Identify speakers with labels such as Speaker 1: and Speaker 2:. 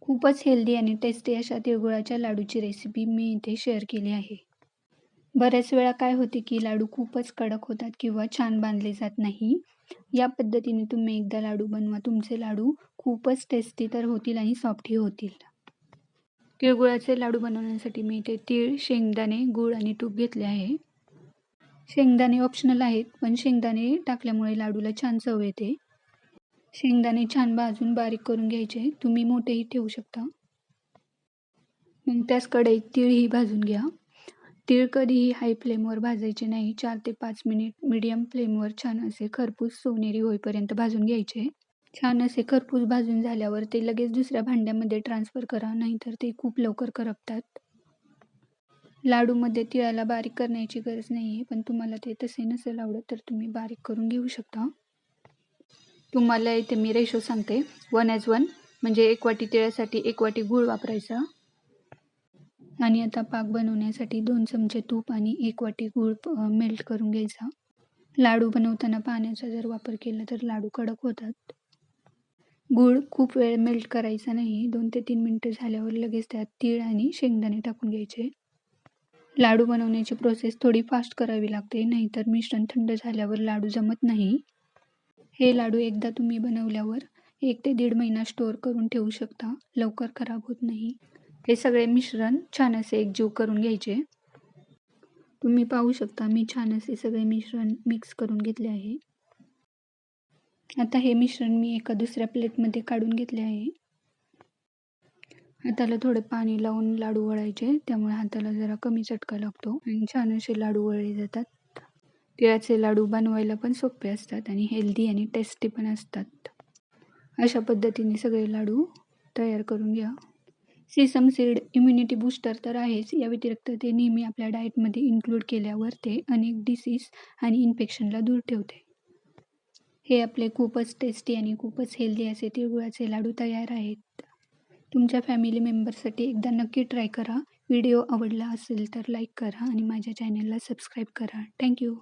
Speaker 1: खूपच हेल्दी आणि टेस्टी अशा तिळगुळाच्या लाडूची रेसिपी मी इथे शेअर केली आहे. बऱ्याच वेळा काय होते की लाडू खूपच कडक होतात किंवा छान बांधले जात नाही. या पद्धतीने तुम्ही एकदा लाडू बनवा. तुमचे लाडू खूपच टेस्टी तर होतील आणि सॉफ्टही होतील. तिळगुळाचे लाडू बनवण्यासाठी मी इथे तीळ, शेंगदाणे, गूळ आणि तूप घेतले आहे. शेंगदाणे ऑप्शनल आहेत, पण शेंगदाणे टाकल्यामुळे लाडूला छान चव येते. शेंगदाणे छान भाजून बारीक करून घ्यायचे. तुम्ही मोठेही ठेवू शकता. मग त्याच कढईत तीळही भाजून घ्या. तीळ कधीही हाय फ्लेमवर भाजायचे नाही. 4 ते 5 मिनिट मीडियम फ्लेमवर छान असे खरपूस सोनेरी होईपर्यंत भाजून घ्यायचे. छान असे खरपूस भाजून झाल्यावर ते लगेच दुसऱ्या भांड्यामध्ये ट्रान्सफर करा, नाहीतर ते खूप लवकर करपतात. लाडूमध्ये तिळाला बारीक करण्याची गरज नाही आहे, पण तुम्हाला ते तसे नसेल आवडत तर तुम्ही बारीक करून घेऊ शकता. तुम्हाला इथे मी रेशो सांगते. 1:1 म्हणजे 1 वाटी तिळासाठी 1 वाटी गूळ वापरायचा. आणि आता पाक बनवण्यासाठी 2 चमचे तूप आणि 1 वाटी गूळ मेल्ट करून घ्यायचा. लाडू बनवताना पाण्याचा जर वापर केला तर लाडू कडक होतात. गूळ खूप वेळ मेल्ट करायचा नाही. 2 ते 3 मिनिटं झाल्यावर लगेच त्यात तीळ आणि शेंगदाणे टाकून घ्यायचे. लाडू बनवण्याची प्रोसेस थोडी फास्ट करावी लागते, नाहीतर मिश्रण थंड झाल्यावर लाडू जमत नाही. हे लाडू एकदा तुम्ही बनवल्यावर 1 ते 1.5 महिना स्टोअर करून ठेवू शकता. लवकर खराब होत नाही. हे सगळे मिश्रण छान असे एकजीव करून घ्यायचे. तुम्ही पाहू शकता मी छान असे सगळे मिश्रण मिक्स करून घेतले आहे. आता हे मिश्रण मी एका दुसऱ्या प्लेटमध्ये काढून घेतले आहे. हाताला थोडे पाणी लावून लाडू वळायचे, त्यामुळे हाताला जरा कमी चटका लागतो आणि छान असे लाडू वळले जातात. तिळाचे लाडू बनवायला पण सोपे असतात आणि हेल्दी आणि टेस्टी पण असतात. अशा पद्धतीने सगळे लाडू तयार करून घ्या. सीसम सीड इम्युनिटी बूस्टर तर आहेच, या व्यतिरिक्त ते नेहमी आपल्या डाएटमध्ये इन्क्लूड केल्यावर ते अनेक डिसीज आणि इन्फेक्शनला दूर ठेवते. हे आपले खूपच टेस्टी आणि खूपच हेल्दी असे तिळगुळाचे लाडू तयार आहेत. तुमच्या फॅमिली मेंबरसाठी एकदा नक्की ट्राय करा. व्हिडिओ आवडला असेल तर लाईक करा आणि माझ्या चॅनलला सबस्क्राईब करा. थँक्यू.